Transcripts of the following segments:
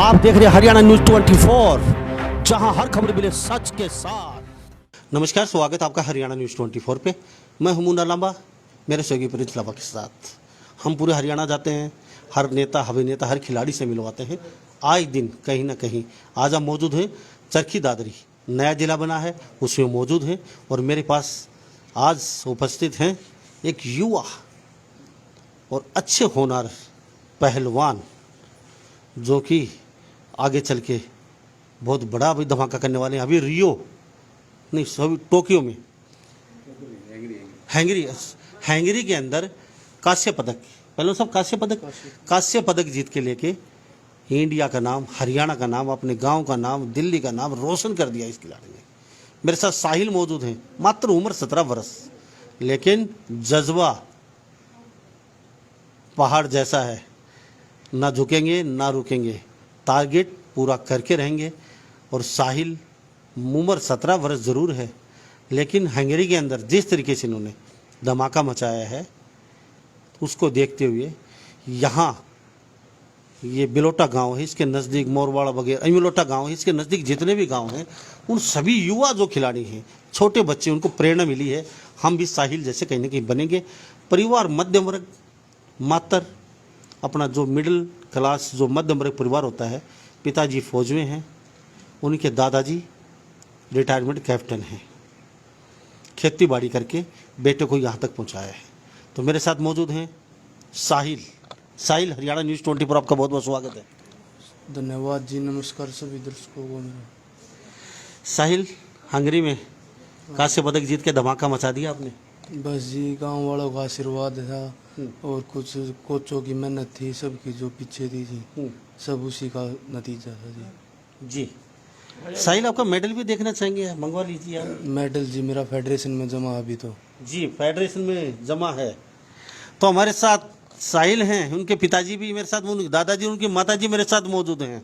आप देख रहे हैं हरियाणा न्यूज 24, जहां हर खबर मिले सच के साथ। नमस्कार, स्वागत है आपका हरियाणा न्यूज 24 पे। मैं हूं मुन्ना लांबा, मेरे सहयोगी प्रिंस लांबा के साथ हम पूरे हरियाणा जाते हैं। हर नेता, अभिनेता, हर खिलाड़ी से मिलवाते हैं। आए दिन कहीं ना कहीं आज हम मौजूद हैं चरखी दादरी, नया जिला बना है, उसमें मौजूद हैं। और मेरे पास आज उपस्थित हैं एक युवा और अच्छे होनहार पहलवान, जो कि आगे चल के बहुत बड़ा अभी धमाका करने वाले हैं। अभी रियो नहीं, सभी टोक्यो में हैंगरी के अंदर कांस्य पदक, पहले सब कांस्य पदक जीत के लेके इंडिया का नाम, हरियाणा का नाम, अपने गांव का नाम, दिल्ली का नाम रोशन कर दिया इस खिलाड़ी ने। मेरे साथ साहिल मौजूद हैं। मात्र उम्र 17 वर्ष, लेकिन जज्बा पहाड़ जैसा है। ना झुकेंगे ना रुकेंगे, टारगेट पूरा करके रहेंगे। और साहिल उम्र 17 वर्ष ज़रूर है, लेकिन हंगरी के अंदर जिस तरीके से इन्होंने धमाका मचाया है, उसको देखते हुए यहाँ ये बिलोटा गांव है, इसके नज़दीक मोरवाड़ा वगैरह, बिलोटा गांव है, इसके नज़दीक जितने भी गांव हैं, उन सभी युवा जो खिलाड़ी हैं, छोटे बच्चे, उनको प्रेरणा मिली है। हम भी साहिल जैसे कहीं ना कहीं बनेंगे। परिवार मध्यम वर्ग, मात्र अपना जो मिडिल क्लास, जो मध्यम वर्ग परिवार होता है। पिताजी फौज में हैं, उनके दादाजी रिटायरमेंट कैप्टन हैं। खेती बाड़ी करके बेटे को यहाँ तक पहुँचाया है। तो मेरे साथ मौजूद हैं साहिल। हरियाणा न्यूज़ 24 पर आपका बहुत बहुत स्वागत है। धन्यवाद जी, नमस्कार सभी दर्शकों को मेरा। साहिल, हंगरी में कांस्य पदक जीत के धमाका मचा दिया आपने। बस जी, गांव वालों का आशीर्वाद था और कुछ कोचों की मेहनत थी, सबकी जो पीछे थी जी, सब उसी का नतीजा था जी। साहिल, आपका मेडल भी देखना चाहेंगे, मंगवा लीजिए यार। मेडल जी मेरा फेडरेशन में जमा अभी तो जी, फेडरेशन में जमा है। तो हमारे साथ साहिल हैं, उनके पिताजी भी मेरे साथ, उनके दादाजी, उनकी माताजी मेरे साथ मौजूद हैं।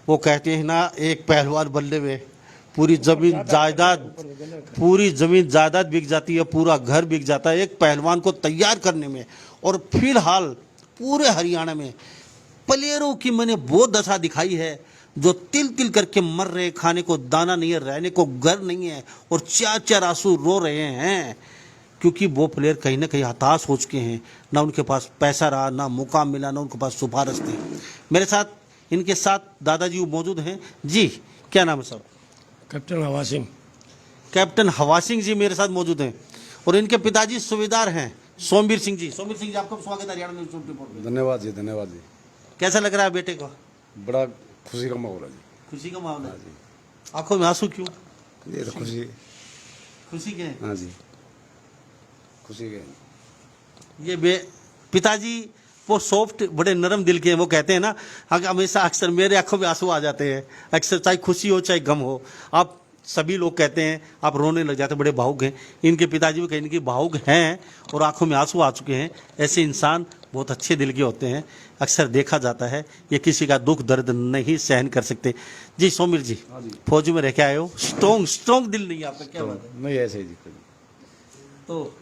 वो कहते हैं ना, एक पहलवान बनने में पूरी जमीन जायदाद बिक जाती है, पूरा घर बिक जाता है एक पहलवान को तैयार करने में। और फिलहाल पूरे हरियाणा में प्लेयरों की मैंने वो दशा दिखाई है जो तिल तिल करके मर रहे, खाने को दाना नहीं है, रहने को घर नहीं है, और चार चार आंसू रो रहे हैं, क्योंकि वो प्लेयर कहीं ना कहीं हताश हो चुके हैं। ना उनके पास पैसा रहा, ना मुकाम मिला, ना उनके पास सिफारिश थी। मेरे साथ इनके साथ दादाजी मौजूद हैं जी। क्या नाम है साहब? कैप्टन हवा सिंह। कैप्टन हवा सिंह जी मेरे साथ मौजूद हैं। और इनके पिताजी सूबेदार हैं सोमवीर सिंह जी। सोमवीर सिंह जी, आपका स्वागत है हरियाणा न्यूज़ 24 में। धन्यवाद जी, धन्यवाद जी। कैसा लग रहा है बेटे को? बड़ा खुशी का माहौल है जी। खुशी का माहौल है जी। आंखों में आंसू क्यों? ये तो खुशी के? हाँ जी, खुशी के। ये पिताजी वो सॉफ्ट, बड़े नरम दिल के हैं। वो कहते हैं ना, हमेशा अक्सर मेरे आंखों में आंसू आ जाते हैं, अक्सर चाहे खुशी हो चाहे गम हो। आप सभी लोग कहते हैं आप रोने लग जाते, बड़े भावुक हैं। इनके पिताजी भी कहीं ना कहीं भावुक हैं और आंखों में आंसू आ चुके हैं। ऐसे इंसान बहुत अच्छे दिल के होते हैं। अक्सर देखा जाता है ये किसी का दुख दर्द नहीं सहन कर सकते। जी सोमीर जी, फौज में रह के आए हो, स्ट्रॉन्ग दिल नहीं है आपका, क्या बात है? नहीं, ऐसे ही जी। तो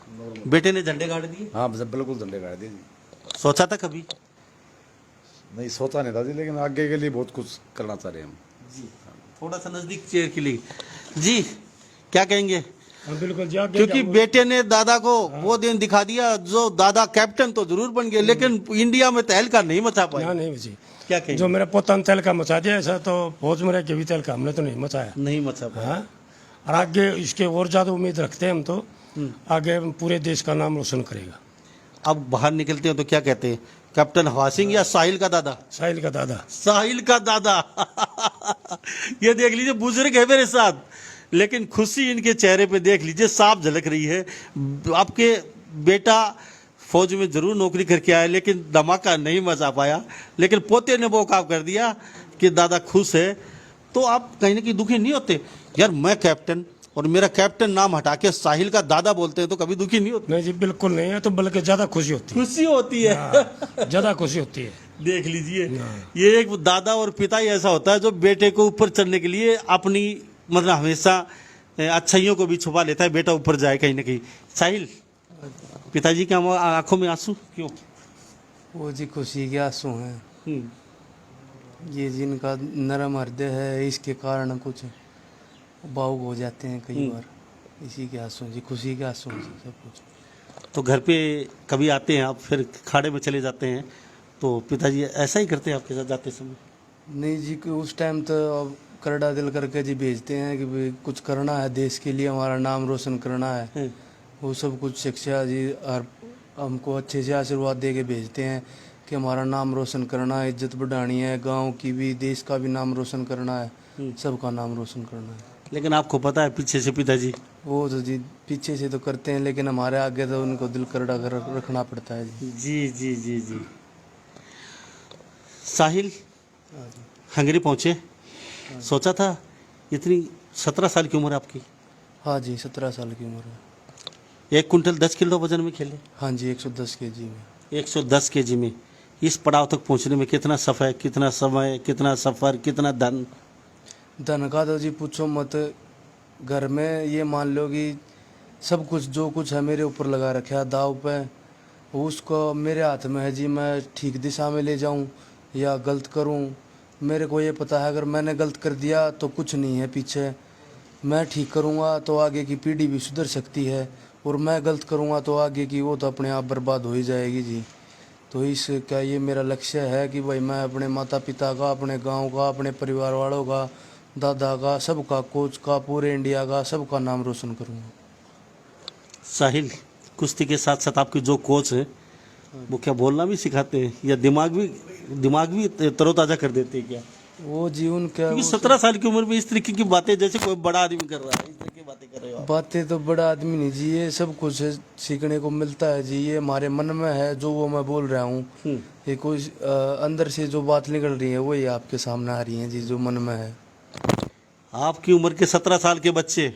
बेटे ने झंडे गाड़ दिए? हाँ, बिल्कुल झंडे गाड़ दिए जी। सोचा था कभी? नहीं सोचा नहीं था जी, लेकिन आगे के लिए बहुत कुछ करना चाह रहे हैं हम जी। थोड़ा सा नजदीक चेयर के लिए जी, क्या कहेंगे? बिल्कुल जी, क्योंकि बेटे ने दादा को वो दिन दिखा दिया, जो दादा कैप्टन तो जरूर बन गए, लेकिन इंडिया में तहलका नहीं मचा पाए। नहीं जी, क्या कहेंगे? जो मेरा पोता ने तहलका मचा दिया, ऐसा तो फौज में रह के भी तहलका हमने तो नहीं मचाया, नहीं मचा पाया। हाँ, और आगे इसके और ज्यादा उम्मीद रखते हैं हम तो। आगे पूरे देश का नाम रोशन करेगा। अब बाहर निकलते हैं तो क्या कहते हैं, कैप्टन हवा सिंह या साहिल का दादा? साहिल का दादा। साहिल का दादा। ये देख लीजिए, बुजुर्ग है मेरे साथ, लेकिन खुशी इनके चेहरे पे देख लीजिए, साफ झलक रही है। आपके बेटा फौज में जरूर नौकरी करके आया, लेकिन धमाका नहीं मचा पाया, लेकिन पोते ने वो काम कर दिया कि दादा खुश है। तो आप कहीं ना कहीं दुखी नहीं होते? यार मैं कैप्टन और मेरा कैप्टन नाम हटा के साहिल का दादा बोलते हैं, तो कभी दुखी नहीं होते? नहीं जी, बिल्कुल नहीं है, तो बल्कि ज्यादा खुशी होती है। खुशी होती है। ज्यादा खुशी होती है। देख लीजिए, ये एक दादा और पिता ही ऐसा होता है जो बेटे को ऊपर चढ़ने के लिए अपनी, मतलब हमेशा अच्छाइयों को भी छुपा लेता है, बेटा ऊपर जाए कहीं ना कहीं। साहिल, पिताजी के आंखों में आंसू क्यों? वो जी खुशी के आंसू हैं। ये जिनका नरम हृदय है इसके कारण कुछ भावुक हो जाते हैं कई बार, इसी के आंसू जी, खुशी के आंसू जी सब कुछ। तो घर पे कभी आते हैं आप, फिर खाड़े में चले जाते हैं, तो पिताजी ऐसा ही करते हैं आपके साथ जाते समय? नहीं जी, कि उस टाइम तो अब करड़ा दिल करके जी भेजते हैं कि भाई कुछ करना है देश के लिए, हमारा नाम रोशन करना है। हैं। वो सब कुछ शिक्षा जी और हमको अच्छे से आशीर्वाद दे के भेजते हैं कि हमारा नाम रोशन करना है, इज्जत बढ़ानी है, गांव की भी देश का भी नाम रोशन करना है, सबका नाम रोशन करना है। लेकिन आपको पता है पीछे से पिताजी वो तो जी पीछे से तो करते हैं, लेकिन हमारे आगे तो उनको दिल करड़ा कर रखना पड़ता है जी। जी जी जी जी। साहिल हाँ जी। हंगरी पहुंचे, सोचा था इतनी 17 साल की उम्र आपकी, हाँ जी, 17 साल की उम्र है। 1 कुंटल 10 किलो वजन में खेले, हाँ जी, 110 केजी में। 110 केजी में इस पड़ाव तक पहुंचने में कितना सफ़र, कितना समय, कितना सफ़र, कितना धन? धन का तो जी पूछो मत, घर में ये मान लो कि सब कुछ जो कुछ है मेरे ऊपर लगा रखा है दाव पे, उसको मेरे हाथ में है जी, मैं ठीक दिशा में ले जाऊं या गलत करूं। मेरे को ये पता है अगर मैंने गलत कर दिया तो कुछ नहीं है पीछे, मैं ठीक करूंगा तो आगे की पीढ़ी भी सुधर सकती है, और मैं गलत करूंगा तो आगे की वो तो अपने आप बर्बाद हो ही जाएगी जी। तो इसका ये मेरा लक्ष्य है कि भाई मैं अपने माता पिता का, अपने गांव का, अपने परिवार वालों का, दादा का, सबका, कोच का, पूरे इंडिया का, सबका नाम रोशन करूंगा। साहिल, कुश्ती के साथ साथ आपके जो कोच हैं वो क्या बोलना भी सिखाते हैं या दिमाग भी तरोताज़ा कर देते हैं क्या? वो जीवन क्या, क्योंकि 17 साल की उम्र में इस तरीके की बातें जैसे कोई बड़ा आदमी कर रहा है, इस तरह की बातें कर रहे हो आप। बातें तो बड़ा आदमी नहीं जी, ये सब कुछ सीखने को मिलता है जी, ये हमारे मन में है जो वो मैं बोल रहा हूँ। ये कोई अंदर से जो बात निकल रही है वही आपके सामने आ रही है जी, जो मन में है। आपकी उम्र के 17 साल के बच्चे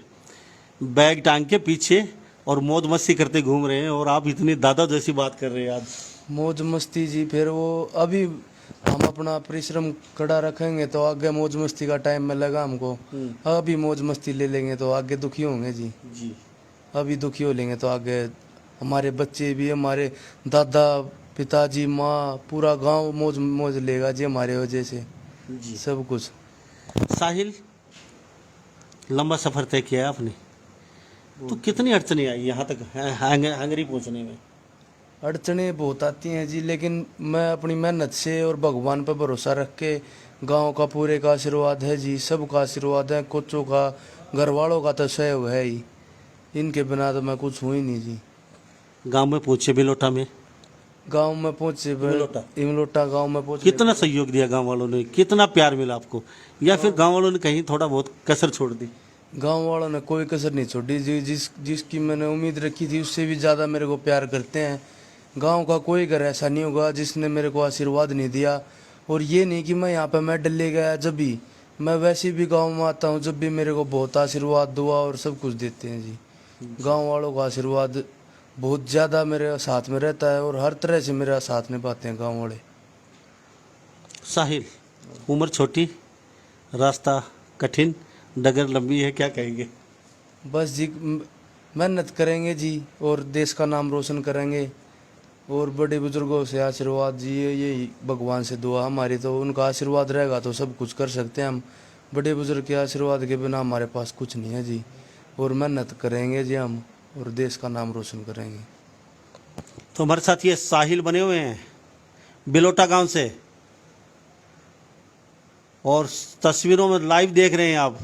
बैग टांग के पीछे और मौज मस्ती करते घूम रहे हैं, और आप इतनी दादा जैसी बात कर रहे हैं आज। मौज मस्ती जी, फिर वो अभी हम अपना परिश्रम कड़ा रखेंगे तो आगे मौज मस्ती का टाइम मिलेगा हमको। अभी मौज मस्ती ले लेंगे तो आगे दुखी होंगे जी। जी अभी दुखी हो लेंगे तो आगे हमारे बच्चे भी, हमारे दादा पिताजी माँ, पूरा गांव मौज मौज लेगा जी हमारे वजह से, जी। सब कुछ। साहिल, लंबा सफ़र तय किया है आपने, तो कितनी अड़चने आई यहाँ तक हंगरी पहुँचने में? अड़चने बहुत आती हैं जी, लेकिन मैं अपनी मेहनत से और भगवान पर भरोसा रख के, गांव का पूरे का आशीर्वाद है जी, सबका आशीर्वाद है, कोचों का, घर वालों का तो सहयोग है ही, इनके बिना तो मैं कुछ हूँ ही नहीं जी। गांव में पहुँचे बिलोटा में, गांव में पहुंचे, इमलोटा गांव में पहुंचे। कितना सहयोग दिया गांव वालों ने, कितना प्यार मिला आपको, या फिर गांव वालों ने कहीं थोड़ा बहुत कसर छोड़ दी? गांव वालों ने कोई कसर नहीं छोड़ी जी, जिसकी मैंने उम्मीद रखी थी उससे भी ज़्यादा मेरे को प्यार करते हैं। गांव का कोई घर ऐसा नहीं होगा जिसने मेरे को आशीर्वाद नहीं दिया। और ये नहीं कि मैं यहाँ पे मेडल ले गया, जब भी मैं वैसे भी गांव में आता हूँ, जब भी मेरे को बहुत आशीर्वाद दुआ और सब कुछ देते हैं जी। गांव वालों का आशीर्वाद बहुत ज़्यादा मेरे साथ में रहता है और हर तरह से मेरा साथ निभाते हैं गाँव वाले। साहिल, उम्र छोटी, रास्ता कठिन, डगर लंबी है, क्या कहेंगे? बस जी मेहनत करेंगे जी और देश का नाम रोशन करेंगे, और बड़े बुजुर्गों से आशीर्वाद जी, यही भगवान से दुआ हमारी, तो उनका आशीर्वाद रहेगा तो सब कुछ कर सकते हैं हम। बड़े बुजुर्ग के आशीर्वाद के बिना हमारे पास कुछ नहीं है जी, और मेहनत करेंगे जी हम और देश का नाम रोशन करेंगे। तो हमारे साथ ये साहिल बने हुए हैं बिलोटा गांव से, और तस्वीरों में लाइव देख रहे हैं आप,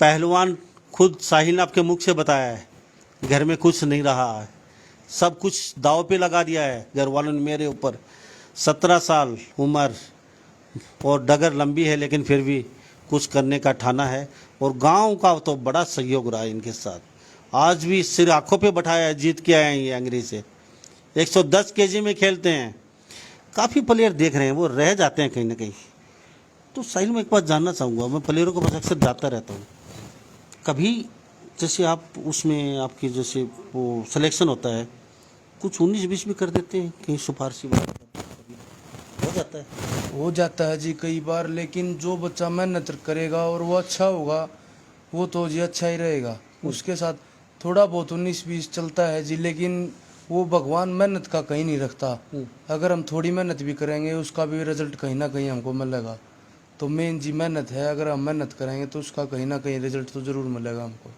पहलवान खुद साहिल ने आपके मुख से बताया है, घर में कुछ नहीं रहा है, सब कुछ दाव पे लगा दिया है घर वालों ने मेरे ऊपर। 17 साल उम्र और डगर लंबी है, लेकिन फिर भी कुछ करने का ठाना है, और गांव का तो बड़ा सहयोग रहा है इनके साथ। आज भी सिर आंखों पे बैठाया है, जीत के आए हैं ये अंग्रेज से। 110 केजी में खेलते हैं, काफ़ी प्लेयर देख रहे हैं वो रह जाते हैं कहीं ना कहीं। तो साहिल, मैं एक बात जानना चाहूँगा, मैं प्लेयरों के पास अक्सर जाता रहता हूँ, कभी जैसे आप उसमें आपकी जैसे वो सिलेक्शन होता है, कुछ 19-20 भी कर देते हैं, कहीं सिफारशी बात हो जाता है? हो जाता है जी कई बार, लेकिन जो बच्चा मेहनत करेगा और वो अच्छा होगा वो तो जी अच्छा ही रहेगा। उसके साथ थोड़ा बहुत 19-20 चलता है जी, लेकिन वो भगवान मेहनत का कहीं नहीं रखता। अगर हम थोड़ी मेहनत भी करेंगे उसका भी रिजल्ट कहीं ना कहीं हमको मिलेगा। तो मेन जी मेहनत है, अगर हम मेहनत करेंगे तो उसका कहीं ना कहीं रिजल्ट तो जरूर मिलेगा हमको।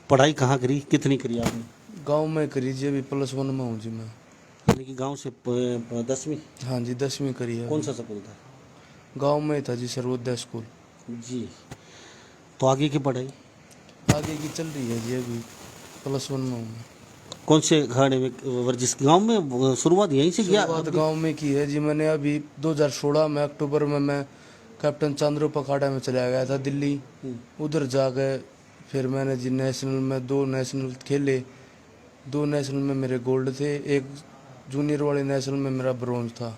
पढ़ाई कहाँ करी, कितनी करी आपने? गांव में करी जी, अभी +1 में हूँ जी मैं। यानी कि गांव से 10वीं? हाँ जी, 10वीं करी है। कौन सा स्कूल था? गांव में था जी, सर्वोदय स्कूल। जी। तो आगे की पढ़ाई आगे की चल रही है जी, अभी +1 में हूँ मैं। कौन से अखाड़े में, वर्जिश गांव में शुरुआत यहीं से किया? शुरुआत गांव में की है जी मैंने। अभी 2016 में अक्टूबर में मैं कैप्टन चांद्रोप अखाड़ा में चला गया था दिल्ली। उधर जा गए, फिर मैंने जी नेशनल में 2 नेशनल खेले। 2 नेशनल में मेरे गोल्ड थे, एक जूनियर वाले नेशनल में मेरा ब्रॉन्ज था।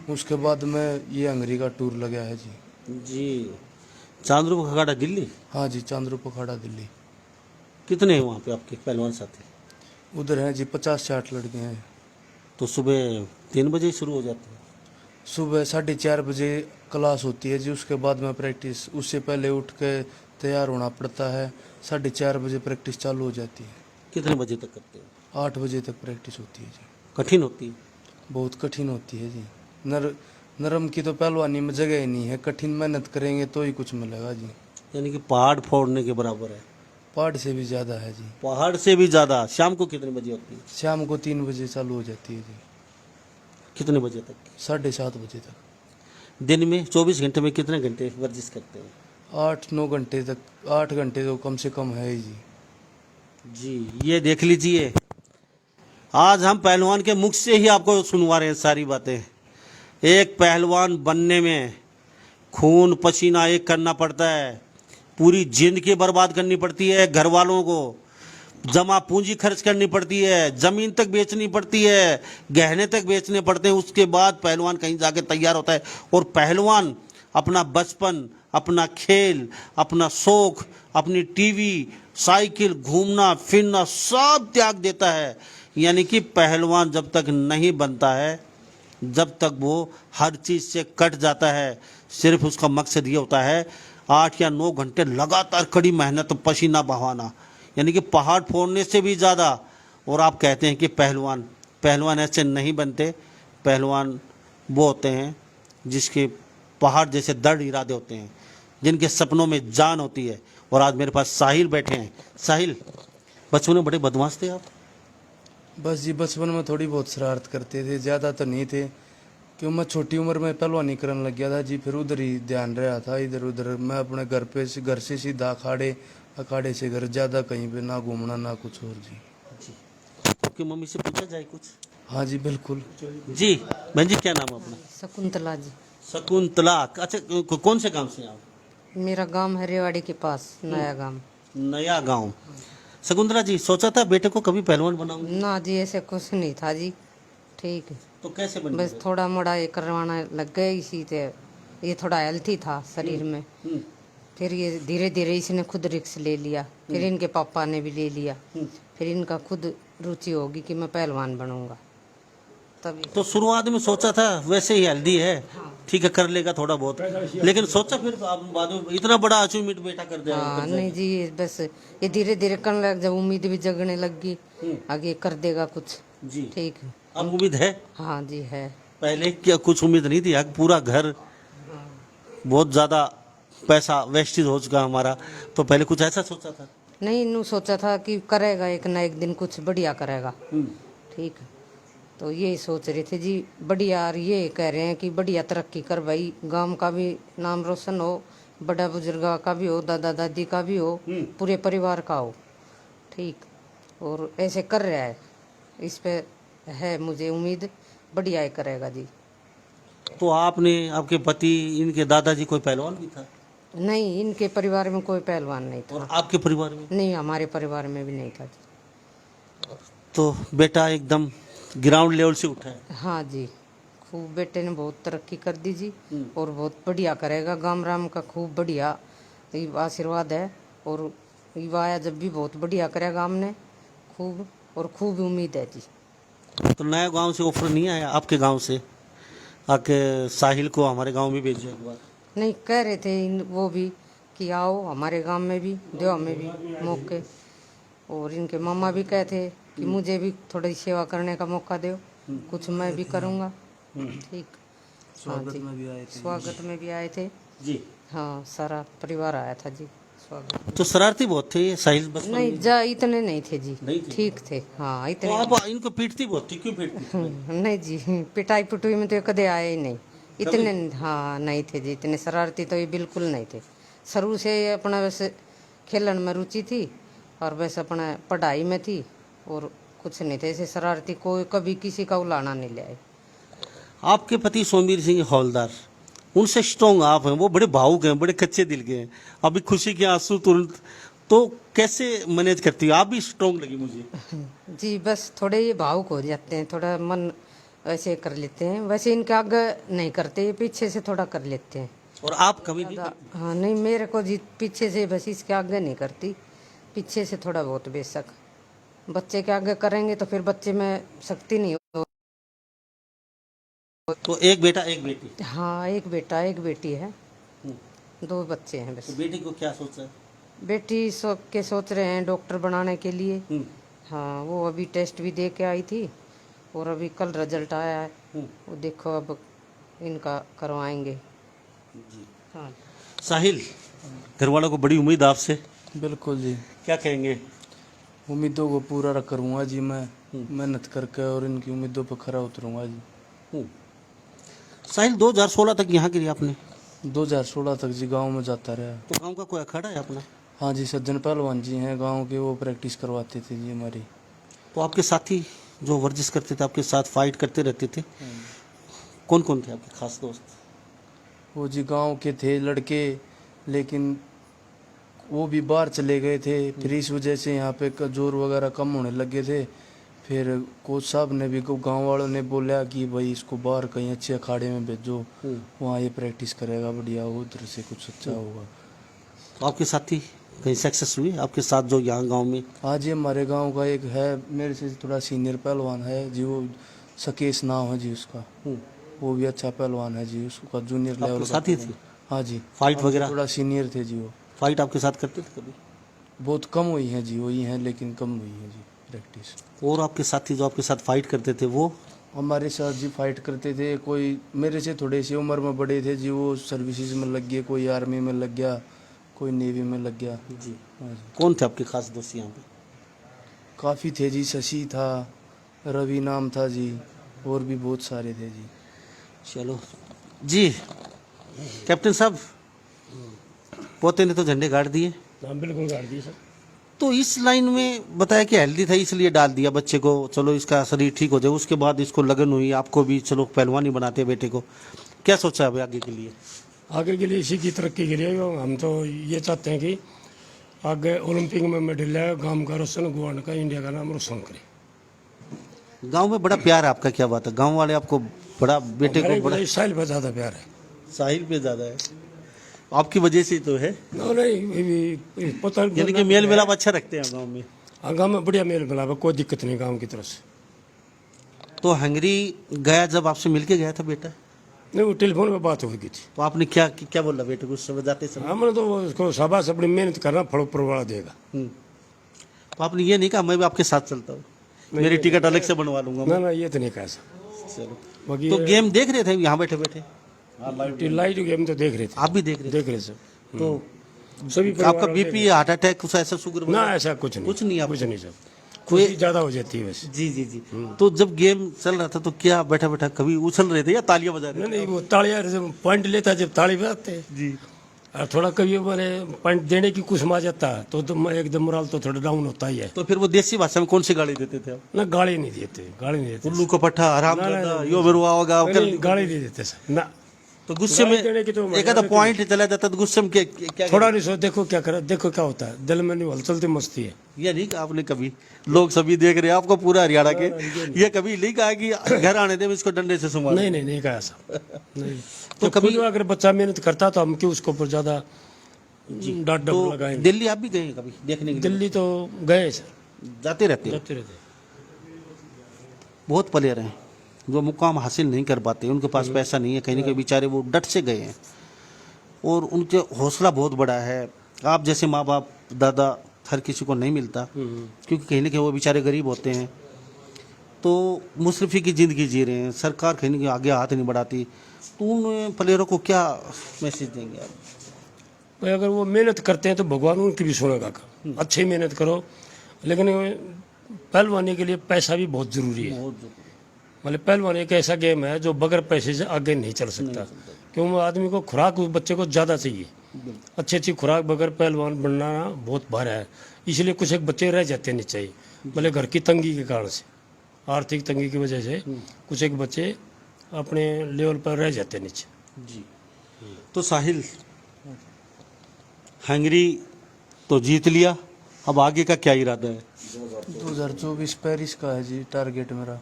उसके बाद मैं ये हंगरी का टूर लगा है जी। जी। चांद्रू खगाड़ा दिल्ली? हाँ जी, चांद्रोप अखाड़ा दिल्ली। कितने हैं वहाँ पे आपके पहलवान साथी? उधर हैं जी 50-60 लड़के हैं। तो सुबह 3 बजे ही शुरू हो जाते हैं? सुबह 4:30 बजे क्लास होती है जी, उसके बाद में प्रैक्टिस। उससे पहले उठ के तैयार होना पड़ता है। 4:30 बजे प्रैक्टिस चालू हो जाती है। कितने बजे तक करते हैं? 8 बजे तक प्रैक्टिस होती है जी। कठिन होती है? बहुत कठिन होती है जी। नरम की तो पहलवानी में जगह ही नहीं है। कठिन मेहनत करेंगे तो ही कुछ मिलेगा जी। यानी कि पहाड़ फोड़ने के बराबर है? पहाड़ से भी ज़्यादा है जी। पहाड़ से भी ज़्यादा। शाम को कितने बजे होती है? शाम को 3 बजे चालू हो जाती है जी, कितने बजे तक? 7:30 बजे तक। दिन में 24 घंटे में कितने घंटे वर्जिश करते हैं? 8-9 घंटे तक। 8 घंटे तो कम से कम है ही जी। जी। ये देख लीजिए, आज हम पहलवान के मुख से ही आपको सुनवा रहे हैं सारी बातें। एक पहलवान बनने में खून पसीना एक करना पड़ता है, पूरी जिंदगी बर्बाद करनी पड़ती है, घर वालों को जमा पूंजी खर्च करनी पड़ती है, जमीन तक बेचनी पड़ती है, गहने तक बेचने पड़ते हैं। उसके बाद पहलवान कहीं जाके तैयार होता है। और पहलवान अपना बचपन, अपना खेल, अपना शौक, अपनी टीवी, साइकिल, घूमना फिरना सब त्याग देता है। यानी कि पहलवान जब तक नहीं बनता है, जब तक वो हर चीज़ से कट जाता है, सिर्फ उसका मकसद ये होता है 8 या 9 घंटे लगातार कड़ी मेहनत, पसीना बहाना, यानी कि पहाड़ फोड़ने से भी ज़्यादा। और आप कहते हैं कि पहलवान ऐसे नहीं बनते। पहलवान वो होते हैं जिसके पहाड़ जैसे दृढ़ इरादे होते हैं, जिनके सपनों में जान होती है। और आज मेरे पास साहिल बैठे हैं। साहिल, बचपन में बड़े बदमाश थे आप? बस जी, बचपन में थोड़ी बहुत शरारत करते थे, ज़्यादा तो नहीं थे। क्यों, मैं छोटी उम्र में पहलवानी करने लग गया था जी। फिर उधर ही ध्यान रहा था, इधर उधर। मैं अपने घर से सीधा अखाड़े से घर, ज़्यादा कहीं पे ना घूमना ना कुछ और जी। जी। आपकी मम्मी से पूछा जाए कुछ? हाँ जी, बिल्कुल। जी। बहन जी, क्या नाम है अपना? शकुंतला जी। शकुंतला। अच्छा, कौन से गांव से हैं आप? मेरा गांव है रेवाड़ी के पास, नया गांव। नया गांव। शकुंतला जी, सोचा था बेटे को कभी पहलवान बनाऊंगी? ना जी, ऐसे कुछ नहीं था जी। ठीक है, तो कैसे बन बस गए? थोड़ा मोड़ा ये करवाना लग गए इसी से। ये थोड़ा हेल्थी था शरीर में। हम्म, फिर ये धीरे धीरे इसने खुद रिक्स ले लिया। फिर इनके पापा ने भी ले लिया। फिर इनका खुद रुचि होगी कि मैं पहलवान बनूंगा, तभी। तो शुरुआत में सोचा था वैसे ही हेल्दी है, ठीक है कर लेगा थोड़ा बहुत, लेकिन सोचा फिर आप बाद में इतना बड़ा अचीवमेंट बेटा कर दिया? हाँ नहीं जी, ये बस ये धीरे धीरे करने लग, जब उम्मीद भी जगने लगी आगे कर देगा कुछ। जी। ठीक है। अब उम्मीद है? हाँ जी है। पहले क्या कुछ उम्मीद नहीं थी? अब पूरा घर, बहुत ज्यादा पैसा वेस्टेज हो चुका हमारा, तो पहले कुछ ऐसा सोचा था? नहीं, नू सोचा था कि करेगा एक ना एक दिन कुछ बढ़िया करेगा। हम्म। ठीक है, तो यही सोच रहे थे जी बढ़िया। और ये कह रहे हैं कि बढ़िया तरक्की कर भाई, गांव का भी नाम रोशन हो, बड़ा बुजुर्ग का भी हो, दादा दादी का भी हो, पूरे परिवार का हो। ठीक, और ऐसे कर रहा है। इस पे है मुझे उम्मीद, बढ़िया ही करेगा जी। तो आपने, आपके पति, इनके दादाजी कोई पहलवान भी था? नहीं, इनके परिवार में कोई पहलवान नहीं और था। आपके परिवार में? नहीं, हमारे परिवार में भी नहीं था जी। तो बेटा एकदम ग्राउंड लेवल से उठा है? हाँ जी, खूब बेटे ने बहुत तरक्की कर दी जी। और बहुत बढ़िया करेगा। गाम राम का खूब बढ़िया ये आशीर्वाद है। और ये आया जब भी बहुत बढ़िया करेगा हमने, खूब और खूब उम्मीद है जी। तो नया गांव से ऑफर नहीं आया आपके गांव से आके साहिल को हमारे गांव में भेजो एक बार? नहीं, कह रहे थे वो भी कि आओ हमारे गांव में भी, देवा में भी मौके। और इनके मामा भी कहे थे कि मुझे भी थोड़ी सेवा करने का मौका दो, कुछ मैं भी करूँगा। ठीक। स्वागत में भी आए थे। स्वागत में भी आए थे जी। हाँ, सारा परिवार आया था जी स्वागत। तो शरारती बहुत थे ये साहिल बचपन नहीं में? जा इतने नहीं थे जी, नहीं थे? ठीक थे हाँ तो इतने। आप इनको पीटती बहुत थी, क्यों पीटती थी? नहीं जी, पिटाई पुटुई में तो ये कदे आए ही नहीं इतने। हाँ नहीं थे जी इतने शरारती, तो ये बिल्कुल नहीं थे। शुरू से ये अपना वैसे खेलन में रुचि थी और वैसे अपना पढ़ाई में थी, और कुछ नहीं थे ऐसे शरारती, कोई कभी किसी का उलाना नहीं ले आए। आपके पति सोमवीर सिंह हौलदार, उनसे स्ट्रॉन्ग आप हैं, वो बड़े भावुक हैं, बड़े कच्चे दिल के हैं, अभी खुशी के आंसू तुरंत, तो कैसे मैनेज करती है? आप भी स्ट्रॉन्ग लगी मुझे। जी बस थोड़े ये भावुक हो जाते हैं, थोड़ा मन ऐसे कर लेते हैं, वैसे इनके आगे नहीं करते, ये पीछे से थोड़ा कर लेते हैं। और आप कभी नहीं? हाँ नहीं मेरे को जी पीछे से, बस इसके आगे नहीं करती, पीछे से थोड़ा बहुत बेशक। बच्चे के आगे करेंगे तो फिर बच्चे में शक्ति नहीं हो। तो एक बेटा एक बेटी? हाँ एक बेटा एक बेटी है, 2 बच्चे हैं बस। तो बेटी को क्या सोचा है? बेटी सोच रहे हैं डॉक्टर बनाने के लिए। हाँ वो अभी टेस्ट भी दे के आई थी और अभी कल रिजल्ट आया है, वो देखो अब इनका करवाएंगे। जी। हाँ साहिल, घर वालों को बड़ी उम्मीद आपसे, बिल्कुल जी, क्या कहेंगे? उम्मीदों को पूरा करूँगा जी मैं, मेहनत करके, और इनकी उम्मीदों पर खरा उतरूँगा जी। साहिल 2016 तक यहाँ गिरी आपने? 2016 तक जी गांव में जाता रहा। तो गांव का कोई अखाड़ा है अपना? हाँ जी, सज्जन पहलवान जी हैं गांव के, वो प्रैक्टिस करवाते थे जी हमारी। तो आपके साथी जो वर्जिश करते थे, आपके साथ फाइट करते रहते थे, कौन कौन थे आपके खास दोस्त? वो जी गांव के थे लड़के, लेकिन वो भी बाहर चले गए थे, फिर इस वजह से यहाँ पे जोर वगैरह कम होने लगे थे। फिर कोच साहब ने भी, गांव वालों ने बोला कि भाई इसको बाहर कहीं अच्छे अखाड़े में भेजो, वहाँ ये प्रैक्टिस करेगा बढ़िया, उधर से कुछ अच्छा होगा। तो आपके साथी कहीं सक्सेस हुए आपके साथ जो यहाँ गांव में? आज ये हमारे गांव का एक है, मेरे से थोड़ा सीनियर पहलवान है जी, वो सकेश नाम है जी उसका, वो भी अच्छा पहलवान है जी, उसका जूनियर लेवल का साथी थे? हाँ जी, फाइट वगैरह? थोड़ा सीनियर थे जी वो। फाइट आपके साथ करते थे कभी? बहुत कम हुई है जी, वही है लेकिन कम हुई है जी प्रैक्टिस। और आपके साथी जो आपके साथ फाइट करते थे वो? हमारे साथ जी फाइट करते थे, कोई मेरे से थोड़े से उम्र में बड़े थे जी, वो सर्विसेज में लग गए, कोई आर्मी में लग गया, कोई नेवी में लग गया जी। हाँ जी। कौन थे आपके खास दोस्त यहाँ पे? काफ़ी थे जी, शशि था, रवि नाम था जी, और भी बहुत सारे थे जी। चलो जी। कैप्टन साहब, पोते ने तो झंडे गाड़ दिए, हाँ बिल्कुल गाड़ दी सर। तो इस लाइन में बताया कि हेल्दी था इसलिए डाल दिया बच्चे को, चलो इसका शरीर ठीक हो जाए, उसके बाद इसको लगन हुई, आपको भी चलो पहलवान ही बनाते बेटे को, क्या सोचा है आगे के लिए? आगे के लिए इसी की तरक्की के लिए हम तो ये चाहते हैं कि आगे ओलंपिक में मेडल लाए, गांव का रोशन, गोवान का, इंडिया का नाम रोशन करे। गांव में बड़ा प्यार है आपका, क्या बात है, गांव वाले आपको बड़ा बेटे को बड़ा? साहिल पर ज़्यादा प्यार है। साहिल पे ज्यादा है, आपकी वजह से तो है। नहीं पता यानी कि मेल मिलाप अच्छा रखते हैं गांव में? हाँ गाँव में बढ़िया मेल मिला, कोई दिक्कत नहीं गाँव की तरफ से। तो हंगरी गया जब आपसे मिलके गया था बेटा? नहीं वो टेलीफोन पे बात हो गई थी। तो आपने क्या क्या बोला बेटे को उस समय जाते समय? हमने तो उसको शाबाश, अपनी मेहनत करना, फल ऊपर वाला देगा। तो आपने ये नहीं कहा मैं भी आपके साथ चलता हूँ, मेरी टिकट अलग से बनवा लूंगा? ना ना ये तो नहीं कहा सर। चलो। बाकी तो गेम देख रहे थे यहाँ बैठे बैठे? लाइट गेम तो देख रहे थे। आप भी देख रहे सर। तो सभी आपका बीपी, हार्ट अटैक, कुछ ऐसा, शुगर? ना ऐसा कुछ नहीं, कुछ नहीं आपको? कुछ नहीं सर, कोई ज्यादा हो जाती है बस। जी जी जी। तो जब गेम चल रहा था तो क्या बैठा बैठा कभी उछल रहे थे या तालियां बजा रहे थे? नहीं वो तालियां जब पॉइंट लेता, जब ताली बजाते जी। और थोड़ा कभी मैंने पॉइंट देने की कुछ आ जाता तो मैं एकदम मोरल तो थोड़ा डाउन होता ही है। तो फिर वो देसी भाषा में कौन सी गाली देते थे आप? ना गाली नहीं देते, गाली नहीं देते, उल्लू को पट्टा, हराम ना, दादा, ना, यो बेरुआ होगा। नहीं, गाली नहीं देते सर ना। तो गुस्से में गाली देने की तो एक आधा पॉइंट चला जाता तो गुस्से में क्या? थोड़ा नहीं सो, देखो क्या करा, देखो क्या होता है, दिल में नहीं हलचल तो मस्ती है। ये नहीं कहा आपने कभी, लोग सभी देख रहे हैं आपको पूरा हरियाणा के, ये कभी नहीं कहा कि घर आने दे इसको डंडे से संभाल? नहीं नहीं नहीं कहा ऐसा नहीं। तो तो कभी कभी अगर बच्चा मेहनत करता तो हम क्यों उसको ऊपर ज्यादा डांट डब तो लगाएंगे। दिल्ली आप भी गए हैं कभी देखने के लिए? दिल्ली तो गए सर, जाते रहते हैं? जाते रहते। बहुत प्लेयर हैं जो मुकाम हासिल नहीं कर पाते, उनके पास पैसा नहीं है, कहीं ना कहीं बेचारे वो डट से गए हैं और उनके हौसला बहुत बड़ा है। आप जैसे माँ बाप, दादा, हर किसी को नहीं मिलता, क्योंकि कहीं ना कहीं वो बेचारे गरीब होते हैं, तो मुसरफी की ज़िंदगी जी रहे हैं। सरकार कहीं ना कहीं आगे हाथ नहीं बढ़ाती, तो उन प्लेयरों को क्या मैसेज देंगे आप? भाई अगर वो मेहनत करते हैं तो भगवान उनकी भी सुनेगा का। अच्छी मेहनत करो, लेकिन पहलवानी के लिए पैसा भी बहुत ज़रूरी है। मतलब पहलवान एक ऐसा गेम है जो बगैर पैसे से आगे नहीं चल सकता, क्योंकि आदमी को खुराक उस बच्चे को ज़्यादा चाहिए। अच्छी अच्छी खुराक बगैर पहलवान बनना बहुत भारी है, इसलिए कुछ एक बच्चे रह जाते नीचे ही, भले घर की तंगी के कारण से, आर्थिक तंगी की वजह से कुछ एक बच्चे अपने लेवल पर रह जाते नीचे। जी। तो साहिल, हंगरी तो जीत लिया, अब आगे का क्या इरादा है? 2024 पेरिस का है जी टारगेट मेरा।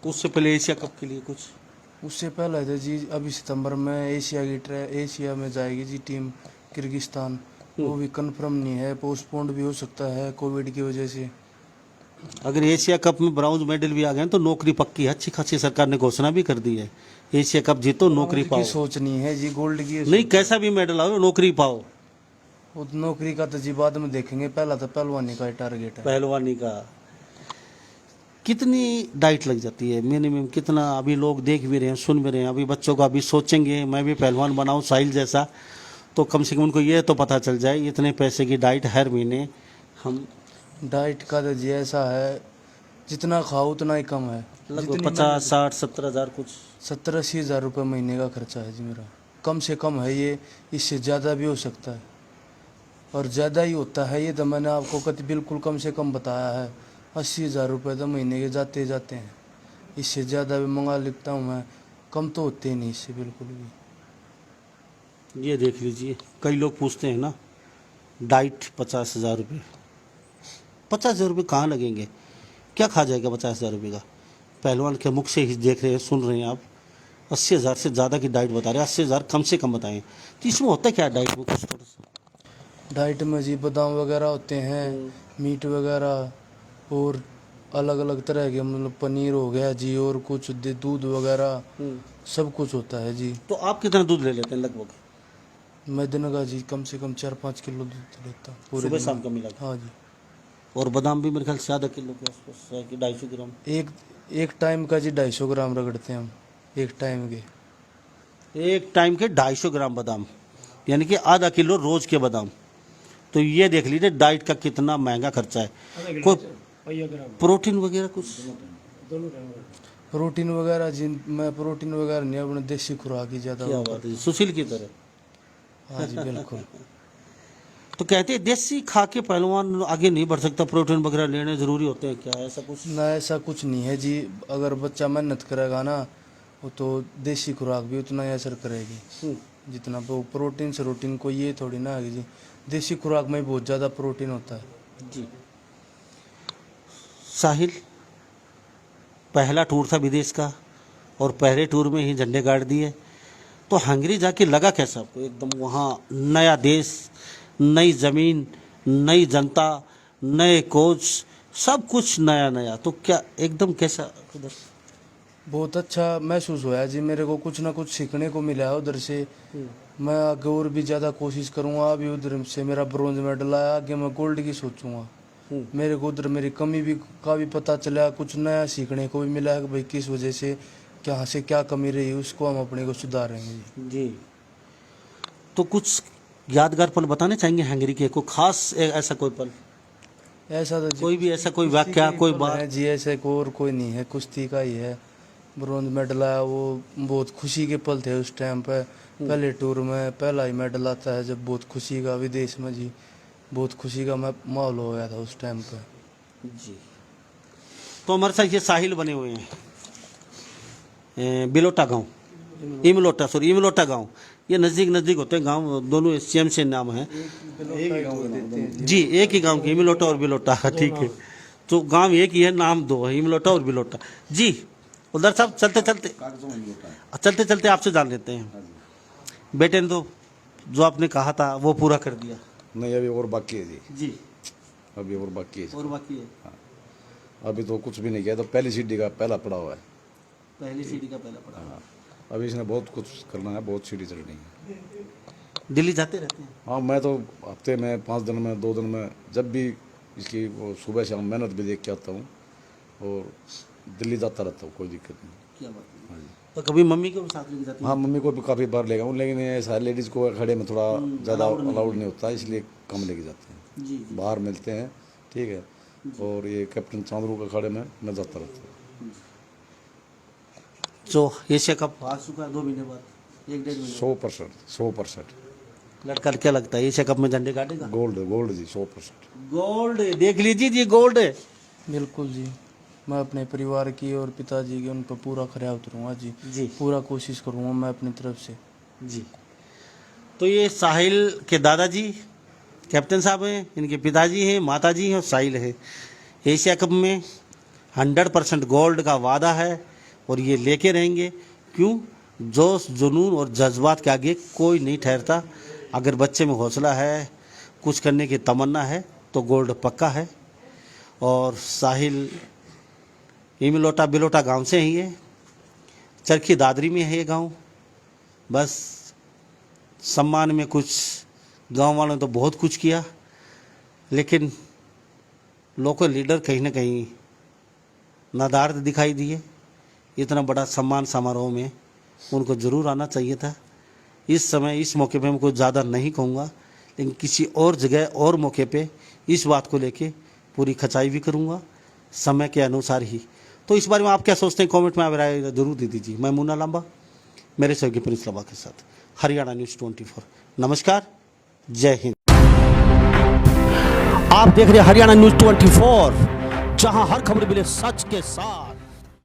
उससे पहले एशिया कप के लिए कुछ? उससे पहले था जी, अभी सितंबर में एशिया में जाएगी जी टीम किर्गिस्तान। वो भी कंफर्म नहीं है, पोस्टपोन्ड भी हो सकता है कोविड की वजह से। अगर एशिया कप में ब्राउन्ज मेडल भी आ गए तो नौकरी पक्की है। अच्छी खासी सरकार ने घोषणा भी कर दी है, एशिया कप जीतो नौकरी की पाओ। सोच नहीं है जी, गोल्ड की नहीं, कैसा भी मेडल आओ नौकरी पाओ। वो नौकरी का तो जी बाद में देखेंगे, पहला तो पहलवानी का टारगेट है। पहलवानी का कितनी डाइट लग जाती है मिनिमम, कितना? अभी लोग देख भी रहे हैं, सुन भी रहे हैं, अभी बच्चों को अभी सोचेंगे मैं भी पहलवान बनाऊं साहिल जैसा, तो कम से कम उनको ये तो पता चल जाए इतने पैसे की डाइट हर महीने हम। डाइट का तो जी ऐसा है, जितना खाओ उतना ही कम है। लगभग 50, 60, 70 हज़ार कुछ 70-80 हज़ार रुपये महीने का खर्चा है जी मेरा, कम से कम है ये। इससे ज़्यादा भी हो सकता है, और ज़्यादा ही होता है ये तो मैंने आपको कभी बिल्कुल कम से कम बताया है। 80 हज़ार रुपये तो महीने के जाते जाते हैं, इससे ज़्यादा भी मंगा लेता हूँ मैं, कम तो होते ही नहीं इससे बिल्कुल भी। ये देख लीजिए, कई लोग पूछते हैं ना डाइट 50 हज़ार रुपये, 50 हज़ार रुपये कहाँ लगेंगे, क्या खा जाएगा 50 हज़ार रुपये का? पहलवान के मुख से ही देख रहे हैं, सुन रहे हैं आप, 80 हज़ार से ज़्यादा की डाइट बता रहे हैं, 80 हज़ार कम से कम बताएं। तो इसमें होता क्या है डाइट में, कुछ थोड़ा सा? डाइट में जी बादाम वगैरह होते हैं, मीट वगैरह, और अलग अलग तरह के, मतलब पनीर हो गया जी, और कुछ दूध वगैरह, सब कुछ होता है जी। तो आप कितना दूध ले लेते हैं लगभग? मैं दिन का जी कम से कम 4-5 किलो दूध लेता हूँ पूरे सुबह दिन शाम में। का मिला के? हाँ जी। और बादाम भी मेरे ख्याल से आधा किलो के आसपास है कि 250 ग्राम? एक टाइम का जी 250 ग्राम रगड़ते हैं हम, एक टाइम के। एक टाइम के 250 ग्राम बादाम, यानी कि आधा किलो रोज के बादाम। तो ये देख लीजिए डाइट का कितना महंगा खर्चा है। कोई प्रोटीन वगैरह कुछ? प्रोटीन वगैरह जी, मैं प्रोटीन वगैरह नहीं, अपने देसी खुराक ही ज़्यादा। क्या बात है, सुशील की तरह। हाँ जी बिल्कुल। तो कहते हैं देसी खा के पहलवान आगे नहीं बढ़ सकता, प्रोटीन वगैरह लेने जरूरी होते हैं, क्या ऐसा कुछ? ना ऐसा कुछ नहीं है जी, अगर बच्चा मेहनत करेगा ना, वो तो देसी खुराक भी उतना ही असर करेगी जितना वो प्रोटीन से रोटीन को, ये थोड़ी ना है जी। देसी खुराक में बहुत ज़्यादा प्रोटीन होता है जी। साहिल, पहला टूर था विदेश का और पहले टूर में ही झंडे गाड़ दिए, तो हंगरी जाके लगा कैसा आपको? एकदम वहाँ नया देश, नई ज़मीन, नई जनता, नए कोच, सब कुछ नया नया, तो क्या एकदम कैसा उधर? बहुत अच्छा महसूस हुआ है जी मेरे को, कुछ ना कुछ सीखने को मिला है उधर से। मैं आगे और भी ज़्यादा कोशिश करूँगा, अभी उधर से मेरा ब्रॉन्ज मेडल आया, आगे मैं गोल्ड की सोचूंगा। मेरे को उधर मेरी कमी भी का भी पता चला, कुछ नया सीखने को भी मिला है कि भाई किस वजह से क्या से क्या कमी रही, उसको हम अपने को सुधारेंगे जी। जी। तो कुछ यादगार पल बताने चाहेंगे हंगरी के, कोई खास ऐसा कोई पल, ऐसा तो जी कोई भी ऐसा कोई कुश्ती वाक्या, का ही कोई पल बात? है जी, ऐसे को और कोई नहीं है, कुश्ती का ही है। ब्रॉन्ज मेडल आया, वो बहुत खुशी के पल थे उस टाइम पे। पहले टूर में पहला ही मेडल आता है जब, बहुत खुशी का, विदेश में जी बहुत खुशी का माहौल हो गया था उस टाइम पे जी। तो हमारे साथ ये साहिल बने हुए हैं, बिलोटा गांव, इमलोटा गांव, ये नज़दीक नज़दीक होते हैं गांव, दोनों सेम से नाम है जी, एक ही गांव के, इमलोटा और बिलोटा। ठीक है, तो गांव एक ही है, नाम दो है, इमलोटा और बिलोटा जी। उधर साहब चलते चलते आपसे जान लेते हैं, बेटे ने तो जो आपने कहा था वो पूरा कर दिया? नहीं, अभी और बाकी है जी। जी, अभी और बाकी है। और बाकी है? अभी तो कुछ भी नहीं किया, तो पहली सीढ़ी का पहला पड़ा हुआ है। पहली सीढ़ी का पहला पड़ा। हाँ, अभी इसने बहुत कुछ करना है, बहुत सीढ़ी चढ़नी है। दिल्ली जाते रहते हैं? हाँ, मैं तो हफ्ते में 5 दिन में 2 दिन में जब भी इसकी वो सुबह शाम मेहनत भी देख के आता हूँ और दिल्ली जाता रहता हूँ, कोई दिक्कत नहीं। क्या बात है। तो कभी मम्मी को भी साथ लेके जाते हैं? हाँ, मम्मी को भी काफ़ी बार ले गया हूँ, लेकिन ये सारे लेडीज़ को खड़े में थोड़ा ज़्यादा अलाउड नहीं होता, इसलिए कम लेके जाते हैं। जी बाहर मिलते हैं, ठीक है। और ये कैप्टन चांदरू के अखाड़े में मैं जाता रहता हूँ। जो एशिया कप आ चुका है 2 महीने बाद, 1-1.5 महीने 100%। लड़का क्या लगता है एशिया कप में झंडे गाड़ेगा? गोल्ड जी, 100%। गोल्ड देख लीजिए जी, गोल्ड है। बिल्कुल जी, मैं अपने परिवार की और पिताजी की उन पर पूरा खरा उतरूँगा जी। जी पूरा कोशिश करूँगा मैं अपनी तरफ से जी। तो ये साहिल के दादाजी कैप्टन साहब हैं, इनके पिताजी हैं, माताजी हैं और साहिल है। एशिया कप में 100% गोल्ड का वादा है और ये लेके रहेंगे। क्यों? जोश जुनून और जज्बात के आगे कोई नहीं ठहरता। अगर बच्चे में हौसला है, कुछ करने की तमन्ना है तो गोल्ड पक्का है। और साहिल इमलोटा बिलोटा गांव से ही है, चरखी दादरी में है ये गांव। बस सम्मान में कुछ गांव वालों ने तो बहुत कुछ किया, लेकिन लोकल लीडर कहीं ना कहीं नादार दिखाई दिए। इतना बड़ा सम्मान समारोह में उनको ज़रूर आना चाहिए था। इस समय इस मौके पे मैं कुछ ज़्यादा नहीं कहूँगा, लेकिन किसी और जगह और मौके पे इस बात को लेके पूरी खचाई भी करूँगा समय के अनुसार ही। तो इस बारे में आप क्या सोचते हैं? कमेंट में आप राय जरूर दे दीजिए। मैं मुन्ना लांबा, मेरे सहयोगी प्रिंस लांबा के साथ, हरियाणा न्यूज़ 24। नमस्कार, जय हिंद। आप देख रहे हैं हरियाणा न्यूज़ 24, जहां हर खबर मिले सच के साथ।